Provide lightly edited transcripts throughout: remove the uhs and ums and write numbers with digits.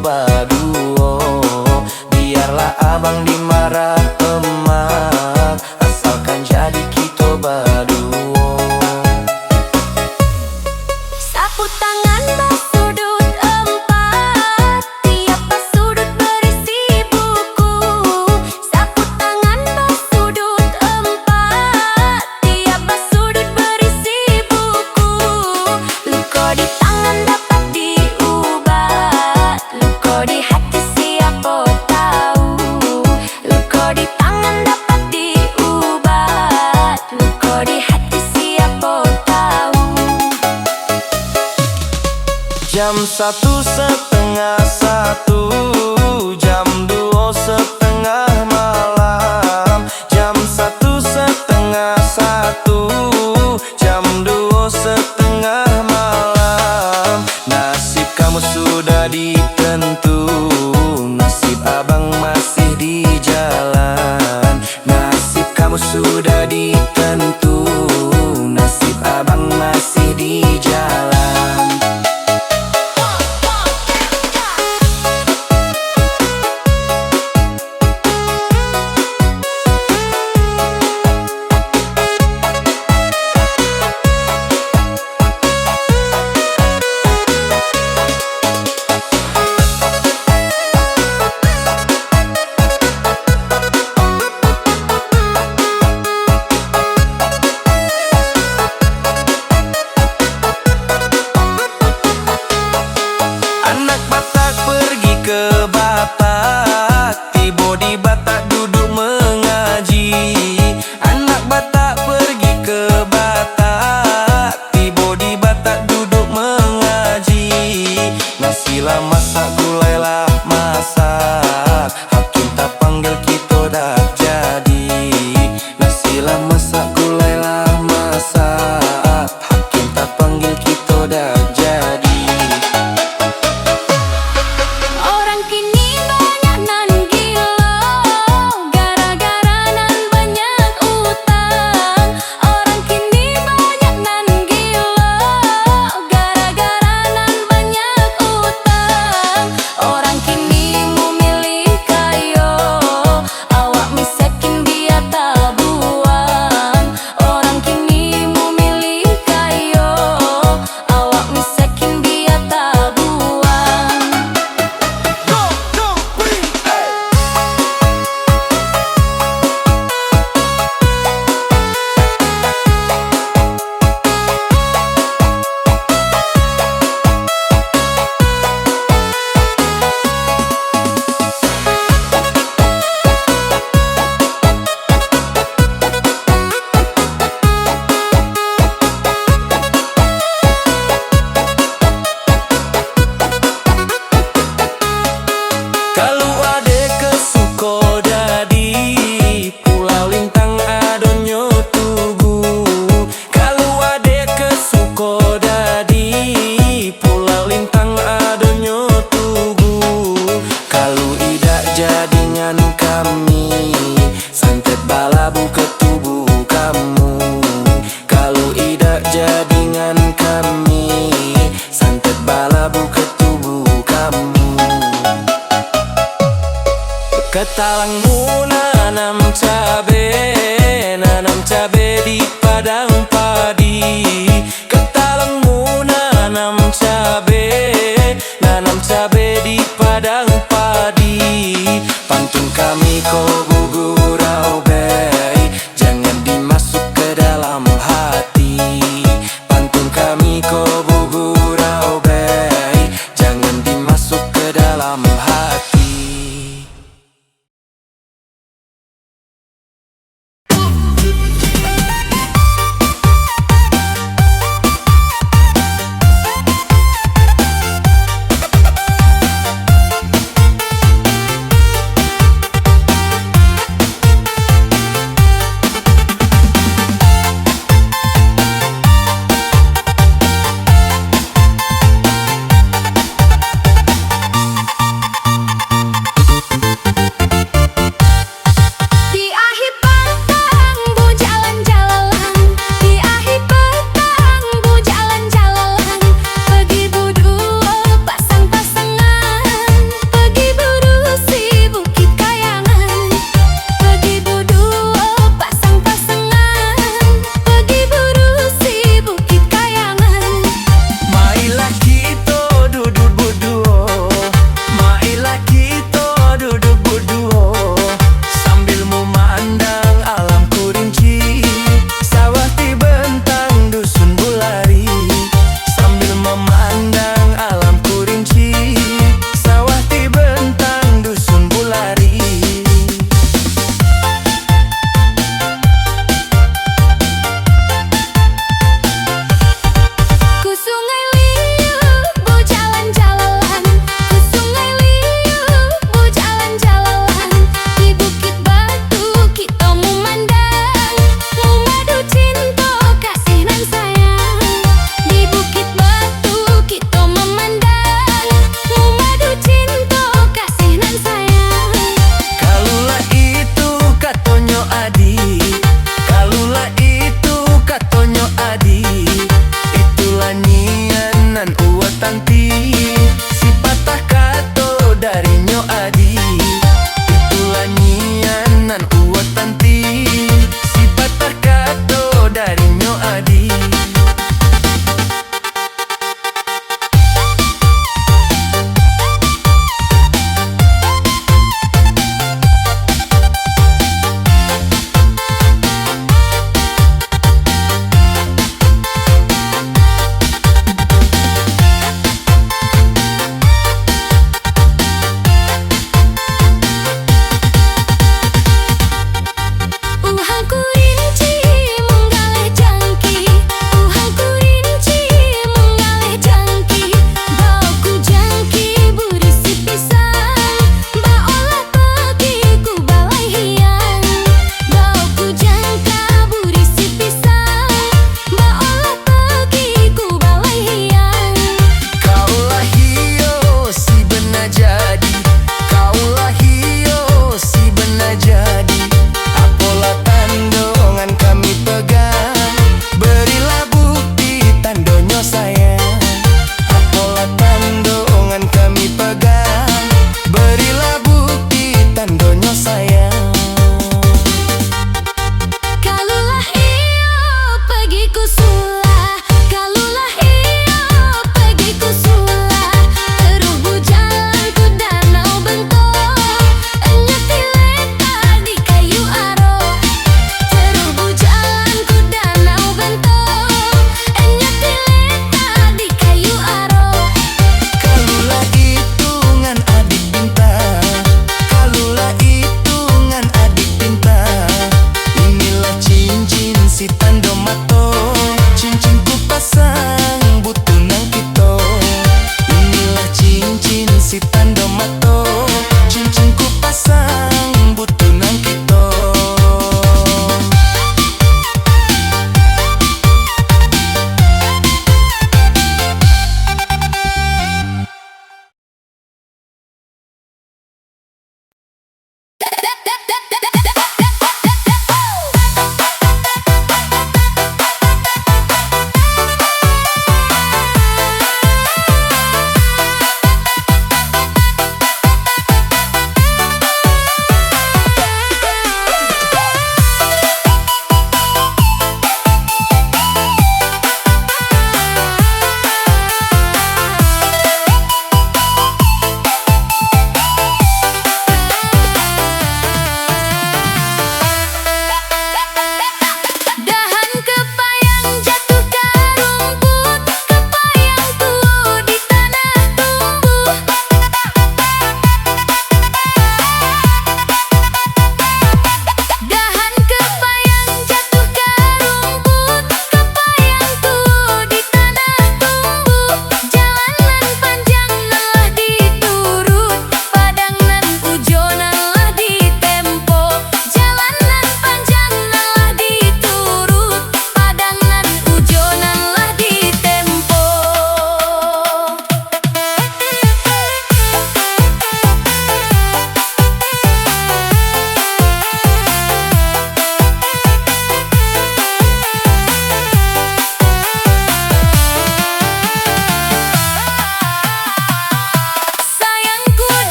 baduo. Biarlah abang dimarah emak, asalkan jadi kita baduo. Sapu tangan bersudut empat, tiap sudut berisi buku. Sapu tangan bersudut empat, tiap sudut berisi buku. Luka di tangan dapat diobat, luka di hati siapa tahu. Luka di tangan dapat diobat, luka di hati siapa tahu. Jam 1:30, jam 2:30 malam. Jam 1:30, jam 2:30 malam. Nasib kamu sudah ditentu, nasib abang masih di jalan. Nasib kamu sudah ditentu, nasib abang masih di jalan. Anak Batak pergi ke Batak, tiba di Batak duduk mengaji. Anak Batak pergi ke Batak, tiba di Batak duduk mengaji. Nasilah masak, gulailah masak, hakim tak panggil kita dah jadi. Nasilah masak, gulailah masak, hakim tak panggil kita dah jadi. Orang kini banyak nan gila, gara-gara nan banyak utang. Orang kini banyak nan gila, gara-gara nan banyak utang. Orang kini memilih kayo, awak miskin dia tabuan. Orang kini memilih kayo, awak miskin dia tabuan. Kalau ade ke Sukodadi, Pulau Lintang adonyo tugu. Kalau ade ke Sukodadi, Pulau Lintang adonyo tugu. Kalau idak jadingan kami, santet balabu ke tubuh kamu. Kalau idak jadingan kami, santet balabu ke tubuh kamu. Ketalangmu nanam cabe di padang padi. Ketalangmu nanam cabe di padang padi. Pantun kami kau gugurau bei, jangan dimasuk ke dalam hati. Pantun kami kau gugurau bei, jangan dimasuk ke dalam hati.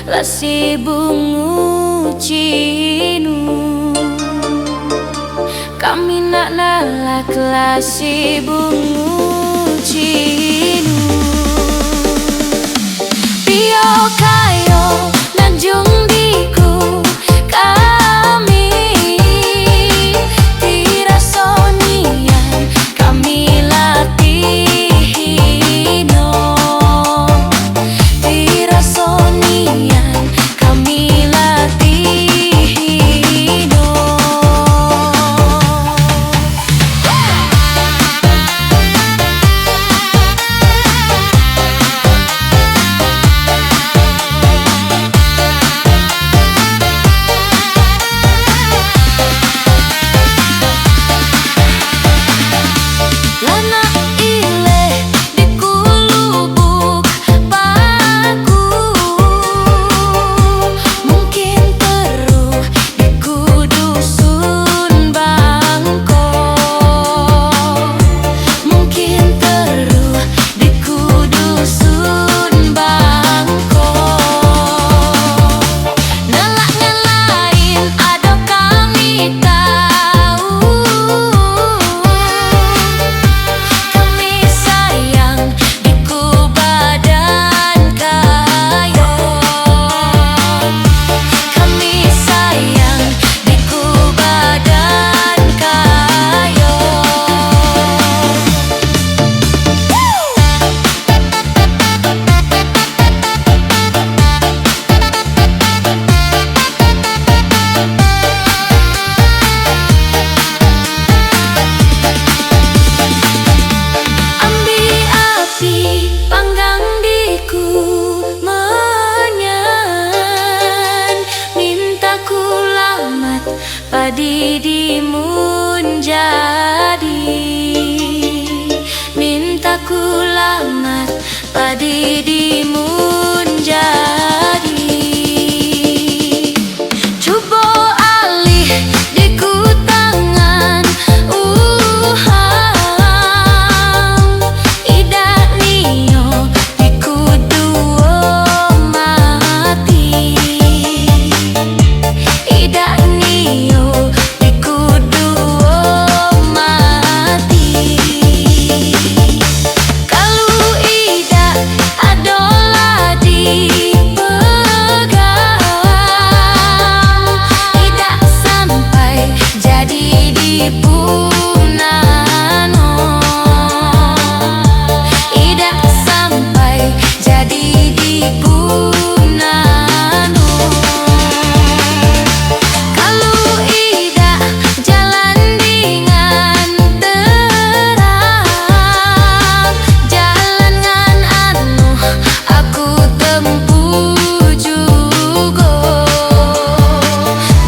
lasi bungu cinu kami nak lalak lasi bungu cinu Pio kayo lanjung diku kami tirasonian kami latihino tirasonian kami latihino Lana ile dikulubuk paku mungkin teruh dikudusun bangko mungkin teruh dikudusun bangko nelak ngelain ado kami tahu kami sayang diku badan kayo kami sayang diku badan kayo Ambi api panggang diku menyan minta ku lamat padi dimun jadi minta ku lamat padi dimun jadi Cubo alih diku tangan Idak nio diku duo mati Idak nio diku duo mati Kalau idak adolah dipegang Idak sampai jadi dipunano Idak sampai jadi dipunano Kalau idak jalan dengan terang Jalan ngan anu aku tempuh juga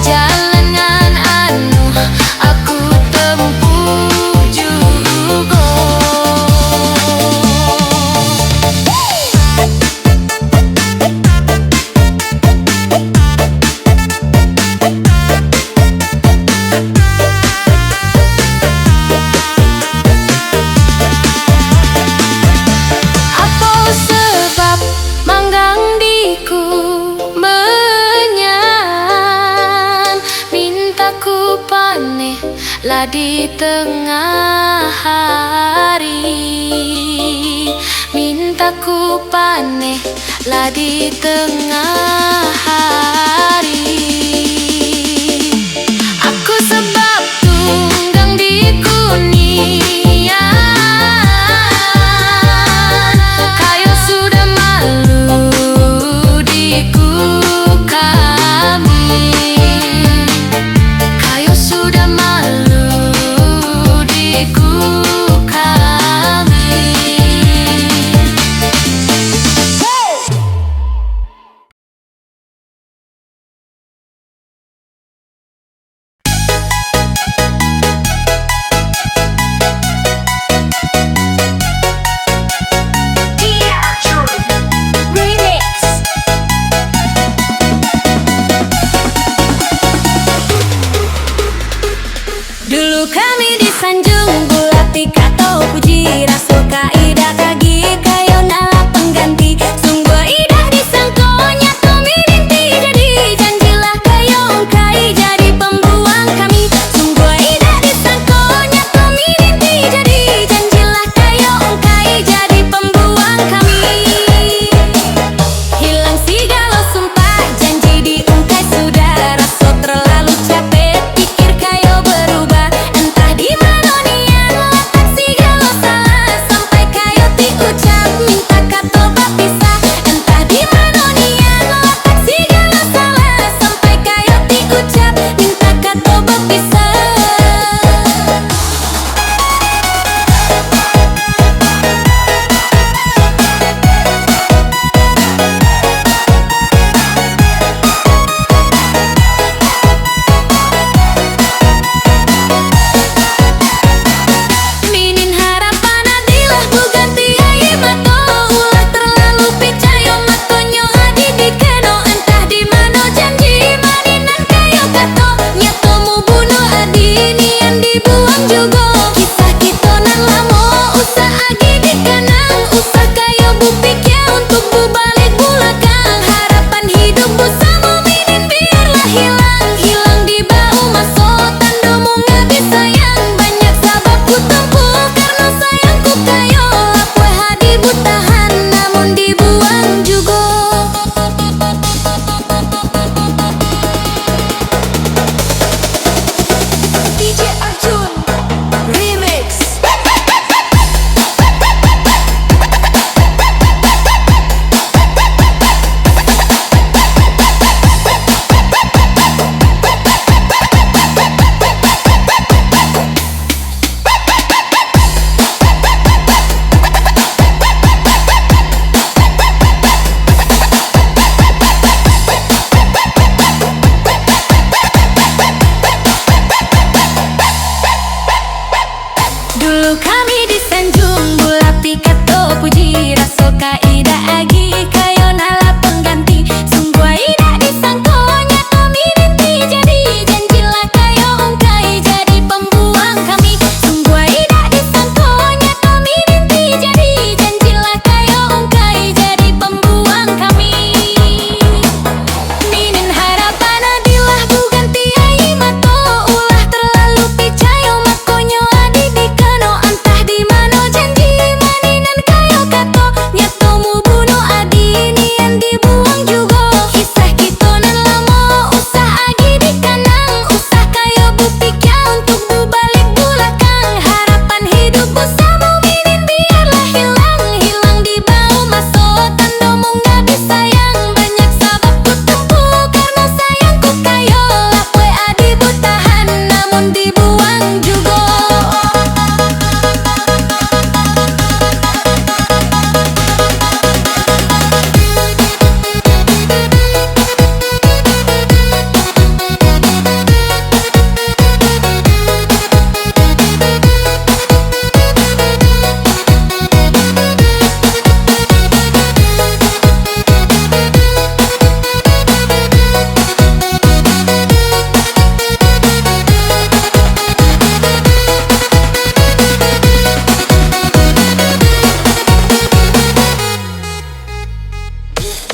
Jalan ngan anu aku tempuh juga Apa sebab manggang diku menyan minta ku paneh lah di tengah hari minta ku paneh lah di tengah hari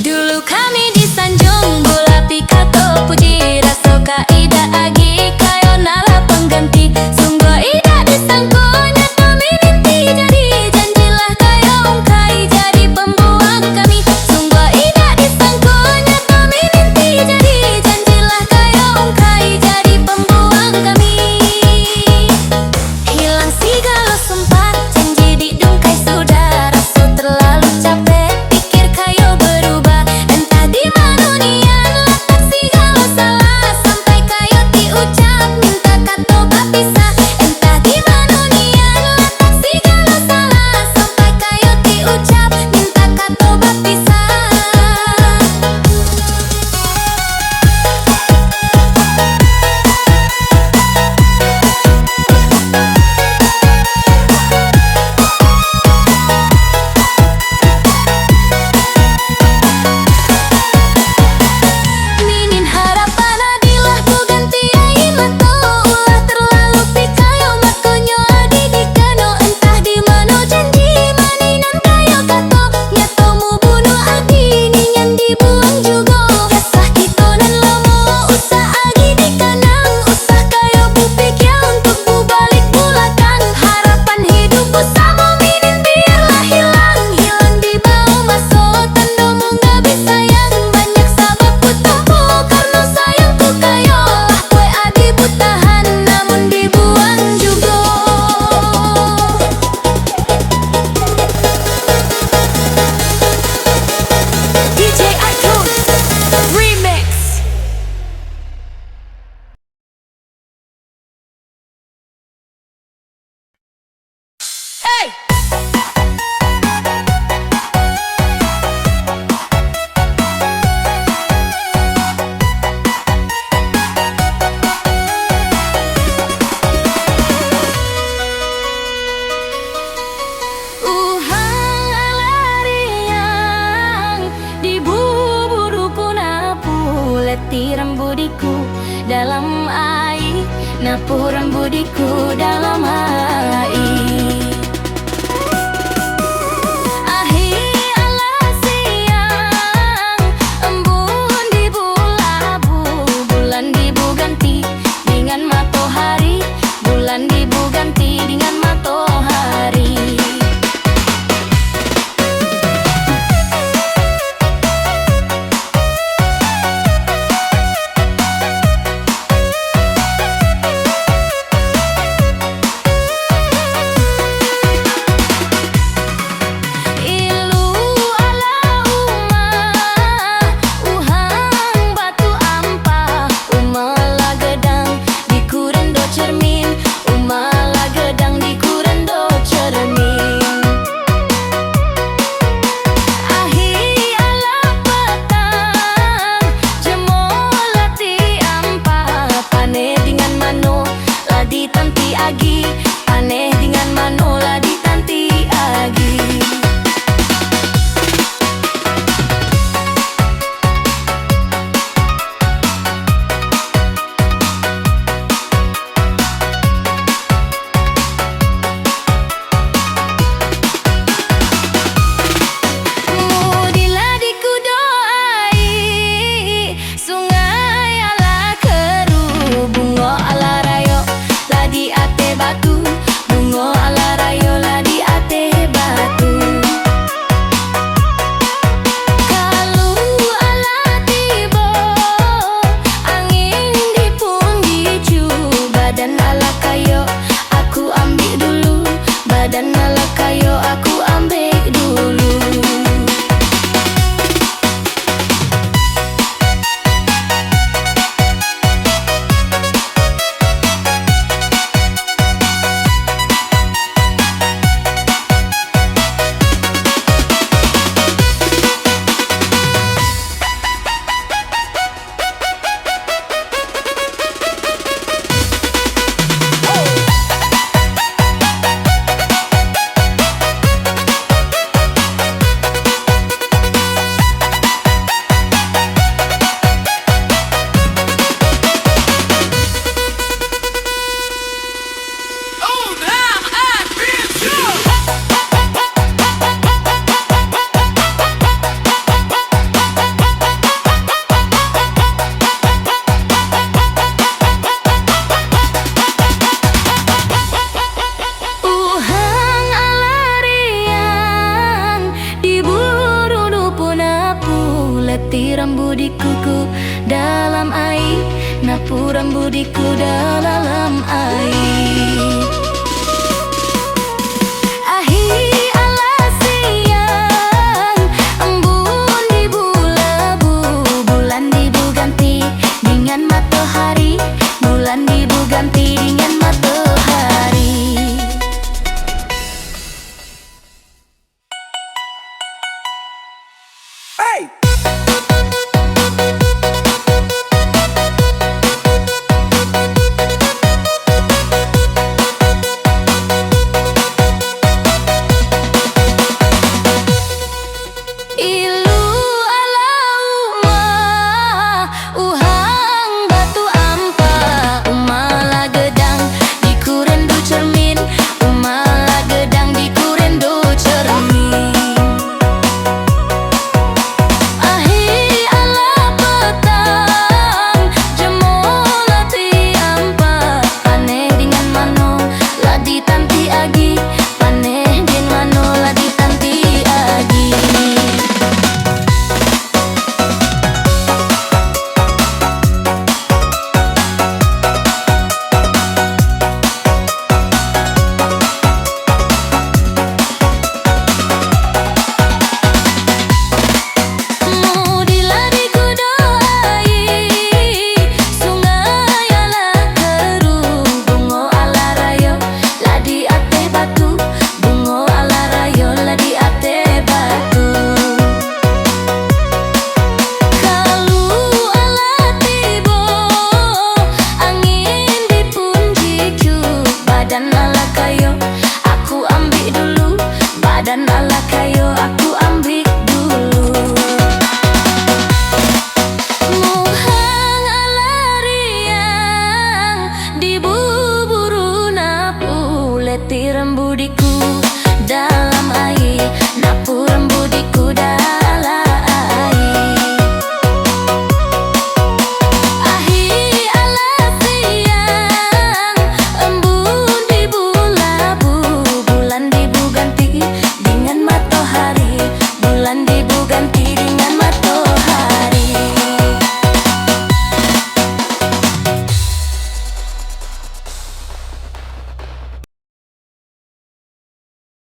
Dulu kami disanjung bola pikato puji rasoka ida agi kayo nala pengganti sungguh ida disangko nyato mininti jadi janjilah kayo ungkai jadi pembuang kami sungguh ida disangko nyato mininti jadi janjilah kayo ungkai jadi pembuang kami hilang segala sumpah janji didungkai sudah rasu terlalu capek pikir kayo berubah entah di mana nian latar segala salah sampai kayo diucap minta kato bapisah entah di mana nian latar segala salah sampai kayo diucap minta kato bapisah. Minin harapan adilah buganti ain mato ulah terlalu pikayo makonyo adi dikano entah di mano janji maninan kayo kato nyatomu bunuh adi ninyan dibuang jugo kesah kitonan lomo usah agi dikanang usah kayo bupikir untuk bubalik bulakang harapan hidup bersama minin biarlah hilang di bawah maso tandomu gak bisa yang banyak sabab ku tempu karena sayangku kayo lah kue adi butahan namun dibuang juga DJ Icon Remix. Hey! Lariang di buburu napu leti rambudiku dalam air napu rambudiku dalam air akhir ala siang embun di bulabu bulan dibu ganti dengan matahari bulan dibu ganti dengan matahari. Leti rambudiku dalam air, napu rambudiku dalam air. Ganti dengan matahari. Hey! Badan ala kayo, aku ambil dulu. Muhang ala riang di buburu napu. Leti rambudiku dalam air, napu rambudiku dalam